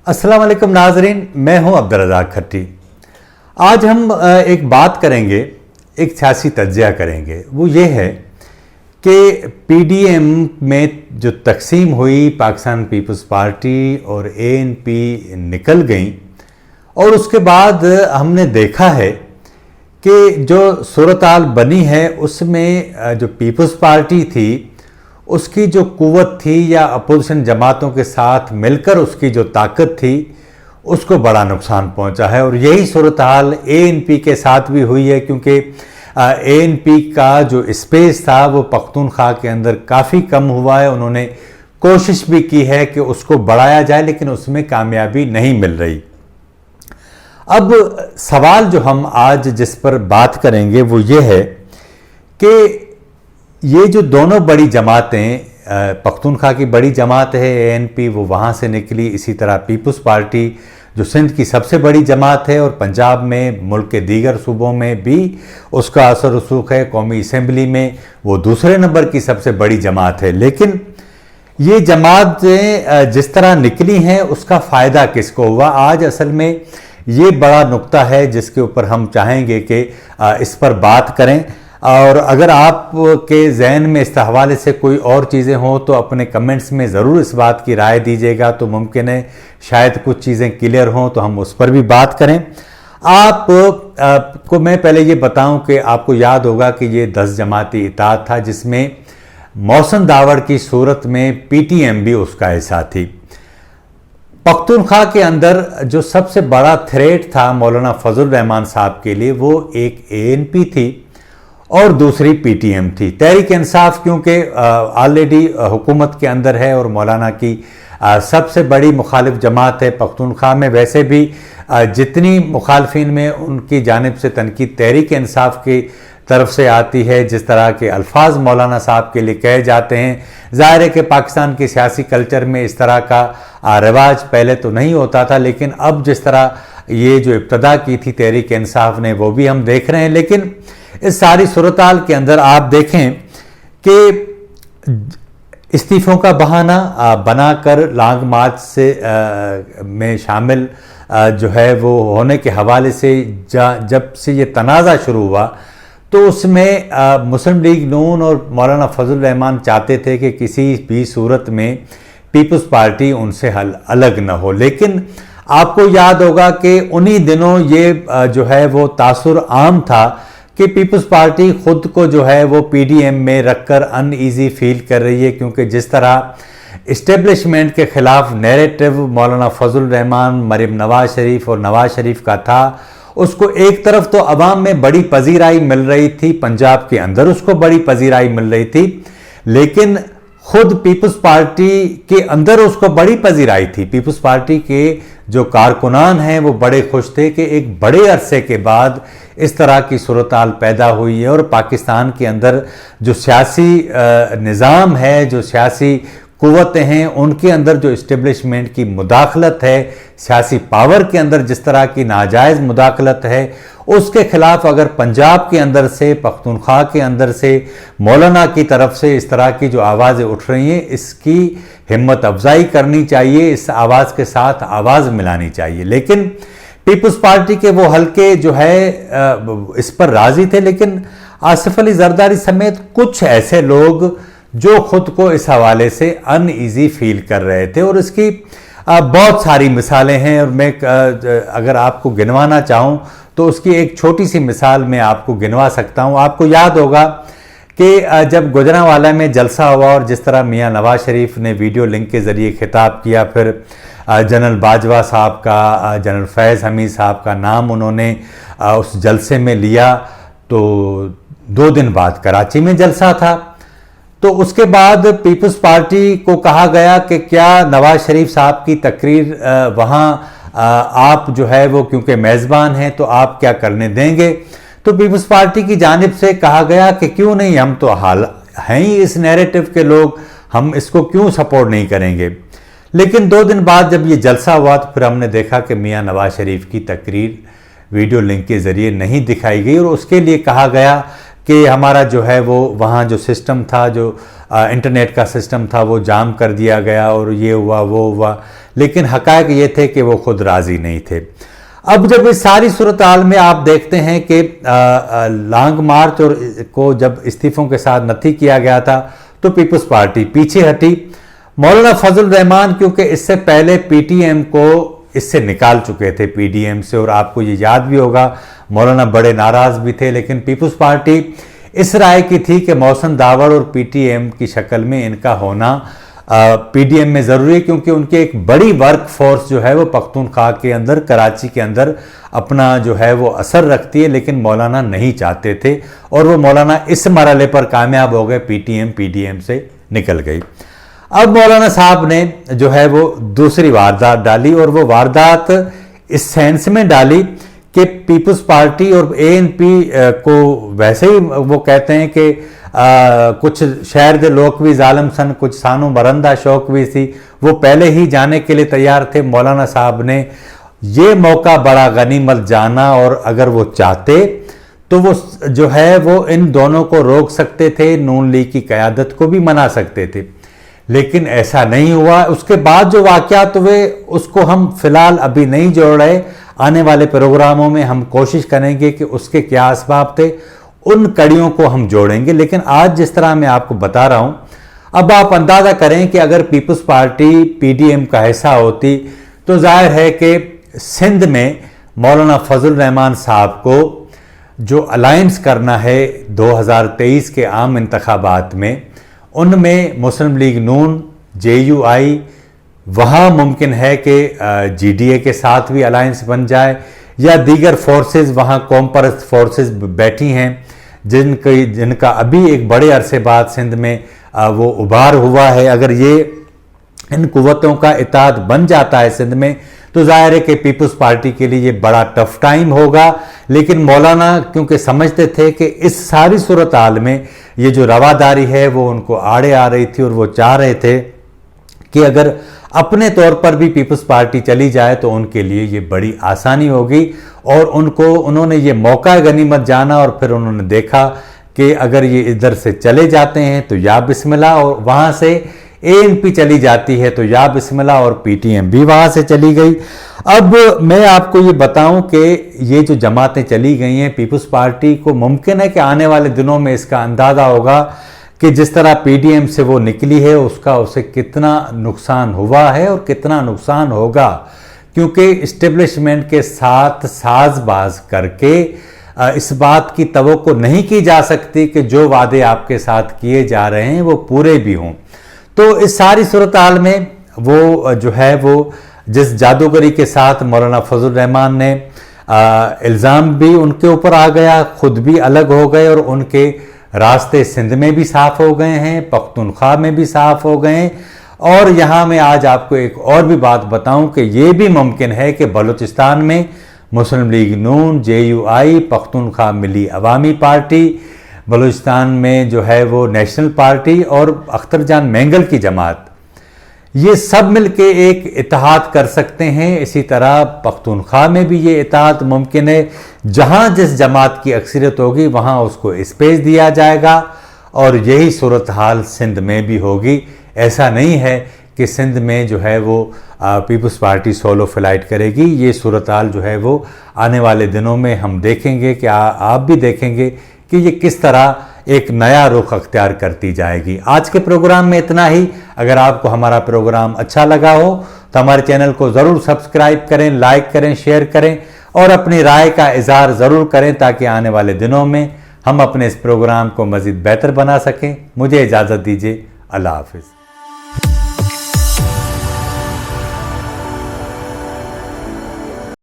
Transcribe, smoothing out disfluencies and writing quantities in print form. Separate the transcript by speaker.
Speaker 1: अस्सलाम वालेकुम नाजरीन, मैं हूं अब्दुल रज़ाक खट्टी। आज हम एक बात करेंगे, एक सियासी तज्ज़िया करेंगे। वो ये है कि पीडीएम में जो तकसीम हुई, पाकिस्तान पीपल्स पार्टी और एएनपी निकल गई और उसके बाद हमने देखा है कि जो सूरत-हाल बनी है उसमें जो पीपल्स पार्टी थी उसकी जो कुव्वत थी या अपोजिशन जमातों के साथ मिलकर उसकी जो ताकत थी उसको बड़ा नुकसान पहुंचा है। और यही सूरत हाल एएनपी के साथ भी हुई है, क्योंकि एएनपी का जो स्पेस था वो पख्तूनख्वा के अंदर काफ़ी कम हुआ है। उन्होंने कोशिश भी की है कि उसको बढ़ाया जाए, लेकिन उसमें कामयाबी नहीं मिल रही। अब सवाल जो हम आज जिस पर बात करेंगे वो ये है कि ये जो दोनों बड़ी जमातें, पख्तूनख्वा की बड़ी जमात है एएनपी, वो वहाँ से निकली। इसी तरह पीपल्स पार्टी जो सिंध की सबसे बड़ी जमात है और पंजाब में, मुल्क के दीगर सूबों में भी उसका असर रसूख है। कौमी असम्बली में वो दूसरे नंबर की सबसे बड़ी जमात है। लेकिन ये जमातें जिस तरह निकली हैं उसका फ़ायदा किसको हुआ? आज असल में ये बड़ा नुक्ता है जिसके ऊपर हम चाहेंगे कि इस पर बात करें। और अगर आपके जहन में इस हवाले से कोई और चीज़ें हों तो अपने कमेंट्स में ज़रूर इस बात की राय दीजिएगा, तो मुमकिन है शायद कुछ चीज़ें क्लियर हों तो हम उस पर भी बात करें। आपको मैं पहले ये बताऊं कि आपको याद होगा कि ये 10 जमाती इत्तेहाद था जिसमें मौसम दावड़ की सूरत में पीटीएम भी उसका हिस्सा थी। पख्तूनख्वा के अंदर जो सबसे बड़ा थ्रेट था मौलाना फजल रहमान साहब के लिए, वो एक एएनपी थी और दूसरी पीटीएम थी। तहरीक इंसाफ क्योंकि ऑलरेडी हुकूमत के अंदर है और मौलाना की सबसे बड़ी मुखालिफ जमात है पख्तूनख्वा में। वैसे भी जितनी मुखालफिन में उनकी जानिब से तनकीद तहरीक इंसाफ की तरफ से आती है, जिस तरह के अल्फाज मौलाना साहब के लिए कहे जाते हैं, ज़ाहिर है कि पाकिस्तान के सियासी कल्चर में इस तरह का रिवाज पहले तो नहीं होता था, लेकिन अब जिस तरह ये जो इब्तदा की थी तहरीक इंसाफ ने वो भी हम देख रहे हैं। लेकिन इस सारी सूरत-हाल के अंदर आप देखें कि इस्तीफ़ों का बहाना बनाकर लॉन्ग मार्च से में शामिल जो है वो होने के हवाले से जब से ये तनाज़ा शुरू हुआ तो उसमें मुस्लिम लीग नून और मौलाना फजल रहमान चाहते थे कि किसी भी सूरत में पीपल्स पार्टी उनसे अलग न हो। लेकिन आपको याद होगा कि उन्हीं दिनों ये जो है वो तासुर आम था कि पीपल्स पार्टी खुद को जो है वो पीडीएम में रखकर अनईजी फील कर रही है, क्योंकि जिस तरह इस्टेब्लिशमेंट के खिलाफ नैरेटिव मौलाना फजल रहमान, मरीम नवाज शरीफ और नवाज शरीफ का था, उसको एक तरफ तो अवाम में बड़ी पजीराई मिल रही थी, पंजाब के अंदर उसको बड़ी पजीराई मिल रही थी, लेकिन खुद पीपल्स पार्टी के अंदर उसको बड़ी पजीराई थी। पीपल्स पार्टी के जो कारकुनान हैं वो बड़े खुश थे कि एक बड़े अरसे के बाद इस तरह की सूरत-हाल पैदा हुई है और पाकिस्तान के अंदर जो सियासी निज़ाम है, जो सियासी कुव्वतें हैं, उनके अंदर जो इस्टेब्लिशमेंट की मुदाखलत है, सियासी पावर के अंदर जिस तरह की नाजायज़ मुदाखलत है, उसके खिलाफ अगर पंजाब के अंदर से, पख्तूनख्वा के अंदर से, मौलाना की तरफ से इस तरह की जो आवाज़ें उठ रही हैं, इसकी हिम्मत अफजाई करनी चाहिए, इस आवाज़ के साथ आवाज़ मिलानी चाहिए। लेकिन पीपल्स पार्टी के वो हल्के जो है इस पर राजी थे, लेकिन आसिफ अली जरदारी समेत कुछ ऐसे लोग जो खुद को इस हवाले से अनईजी फील कर रहे थे। और इसकी बहुत सारी मिसालें हैं और मैं अगर आपको गिनवाना चाहूँ तो उसकी एक छोटी सी मिसाल मैं आपको गिनवा सकता हूँ। आपको याद होगा कि जब गुजरांवाला में जलसा हुआ और जिस तरह मियाँ नवाज शरीफ ने वीडियो लिंक के ज़रिए खिताब किया, फिर जनरल बाजवा साहब का, जनरल फैज़ हमीद साहब का नाम उन्होंने उस जलसे में लिया, तो 2 दिन बाद कराची में जलसा था। तो उसके बाद पीपल्स पार्टी को कहा गया कि क्या नवाज शरीफ साहब की तकरीर वहाँ आप जो है वो क्योंकि मेज़बान हैं तो आप क्या करने देंगे? तो पीपल्स पार्टी की जानिब से कहा गया कि क्यों नहीं, हम तो हाल हैं ही इस नैरेटिव के लोग, हम इसको क्यों सपोर्ट नहीं करेंगे। लेकिन 2 दिन बाद जब ये जलसा हुआ तो फिर हमने देखा कि मियाँ नवाज शरीफ की तकरीर वीडियो लिंक के ज़रिए नहीं दिखाई गई और उसके लिए कहा गया کہ ہمارا جو ہے وہ وہاں جو سسٹم تھا، جو انٹرنیٹ کا سسٹم تھا، وہ جام کر دیا گیا اور یہ ہوا وہ ہوا، لیکن حقائق یہ تھے کہ وہ خود راضی نہیں تھے۔ اب جب اس ساری صورتحال میں آپ دیکھتے ہیں کہ لانگ مارچ اور کو جب استعفوں کے ساتھ نتھی کیا گیا تھا تو پیپلز پارٹی پیچھے ہٹی۔ مولانا فضل الرحمان کیونکہ اس سے پہلے پی ٹی ایم کو اس سے نکال چکے تھے پی ڈی ایم سے، اور آپ کو یہ یاد بھی ہوگا مولانا بڑے ناراض بھی تھے، لیکن پیپلز پارٹی اس رائے کی تھی کہ محسن داوڑ اور پی ٹی ایم کی شکل میں ان کا ہونا پی ڈی ایم میں ضروری ہے، کیونکہ ان کی ایک بڑی ورک فورس جو ہے وہ پختونخوا کے اندر، کراچی کے اندر اپنا جو ہے وہ اثر رکھتی ہے، لیکن مولانا نہیں چاہتے تھے اور وہ مولانا اس مرحلے پر کامیاب ہو گئے، پی ڈی ایم سے نکل گئی۔ اب مولانا صاحب نے جو ہے وہ دوسری واردات ڈالی، اور وہ واردات اس سینس میں ڈالی کہ پیپلز پارٹی اور اے این پی کو ویسے ہی وہ کہتے ہیں کہ کچھ شہر دے لوگ بھی ظالم سن، کچھ سانو مرندہ شوق بھی سی، وہ پہلے ہی جانے کے لیے تیار تھے۔ مولانا صاحب نے یہ موقع بڑا غنیمت جانا، اور اگر وہ چاہتے تو وہ جو ہے وہ ان دونوں کو روک سکتے تھے، نون لیگ کی قیادت کو بھی منا سکتے تھے، لیکن ایسا نہیں ہوا۔ اس کے بعد جو واقعات ہوئے اس کو ہم فی الحال ابھی نہیں جوڑ رہے، آنے والے پروگراموں میں ہم کوشش کریں گے کہ اس کے کیا اسباب تھے، ان کڑیوں کو ہم جوڑیں گے۔ لیکن آج جس طرح میں آپ کو بتا رہا ہوں، اب آپ اندازہ کریں کہ اگر Peoples Party P D M کا حصہ ہوتی تو ظاہر ہے کہ سندھ میں مولانا فضل الرحمان صاحب کو جو الائنس کرنا ہے 2023 کے عام انتخابات میں، ان میں مسلم لیگ نون، جے یو آئی، وہاں ممکن ہے کہ جی ڈی اے کے ساتھ بھی الائنس بن جائے، یا دیگر فورسز وہاں قوم پرست فورسز بیٹھی ہیں جن کا ابھی ایک بڑے عرصے بعد سندھ میں وہ ابھار ہوا ہے۔ اگر یہ ان قوتوں کا اتحاد بن جاتا ہے سندھ میں تو ظاہر ہے کہ پیپلز پارٹی کے لیے یہ بڑا ٹف ٹائم ہوگا، لیکن مولانا کیونکہ سمجھتے تھے کہ اس ساری صورتحال میں یہ جو رواداری ہے وہ ان کو آڑے آ رہی تھی، اور وہ چاہ رہے تھے کہ اگر اپنے طور پر بھی پیپلز پارٹی چلی جائے تو ان کے لیے یہ بڑی آسانی ہوگی، اور انہوں نے یہ موقع غنیمت جانا، اور پھر انہوں نے دیکھا کہ اگر یہ ادھر سے چلے جاتے ہیں تو یا بسم اللہ، اور وہاں سے اے این پی چلی جاتی ہے تو یا بسم اللہ، اور پی ٹی ایم بھی وہاں سے چلی گئی۔ اب میں آپ کو یہ بتاؤں کہ یہ جو جماعتیں چلی گئی ہیں پیپلز پارٹی کو ممکن ہے کہ آنے والے دنوں میں اس کا اندازہ ہوگا کہ جس طرح پی ڈی ایم سے وہ نکلی ہے اسے کتنا نقصان ہوا ہے اور کتنا نقصان ہوگا، کیونکہ اسٹیبلشمنٹ کے ساتھ ساز باز کر کے اس بات کی توقع نہیں کی جا سکتی کہ جو وعدے آپ کے ساتھ کیے جا رہے ہیں وہ پورے بھی ہوں۔ تو اس ساری صورتحال میں وہ جو ہے وہ جس جادوگری کے ساتھ مولانا فضل الرحمان نے الزام بھی ان کے اوپر آ گیا، خود بھی الگ ہو گئے، اور ان کے راستے سندھ میں بھی صاف ہو گئے ہیں، پختونخوا میں بھی صاف ہو گئے ہیں، اور یہاں میں آج آپ کو ایک اور بھی بات بتاؤں کہ یہ بھی ممکن ہے کہ بلوچستان میں مسلم لیگ نون، جے یو آئی، پختونخوا ملی عوامی پارٹی، بلوچستان میں جو ہے وہ نیشنل پارٹی اور اختر جان مینگل کی جماعت، یہ سب مل کے ایک اتحاد کر سکتے ہیں۔ اسی طرح پختونخوا میں بھی یہ اتحاد ممکن ہے، جہاں جس جماعت کی اکثریت ہوگی وہاں اس کو اسپیس دیا جائے گا، اور یہی صورتحال سندھ میں بھی ہوگی۔ ایسا نہیں ہے کہ سندھ میں جو ہے وہ پیپلز پارٹی سولو فلائٹ کرے گی۔ یہ صورتحال جو ہے وہ آنے والے دنوں میں ہم دیکھیں گے کہ آپ بھی دیکھیں گے کہ یہ کس طرح ایک نیا رخ اختیار کرتی جائے گی۔ آج کے پروگرام میں اتنا ہی۔ اگر آپ کو ہمارا پروگرام اچھا لگا ہو تو ہمارے چینل کو ضرور سبسکرائب کریں، لائک کریں، شیئر کریں، اور اپنی رائے کا اظہار ضرور کریں تاکہ آنے والے دنوں میں ہم اپنے اس پروگرام کو مزید بہتر بنا سکیں۔ مجھے اجازت دیجیے، اللہ حافظ۔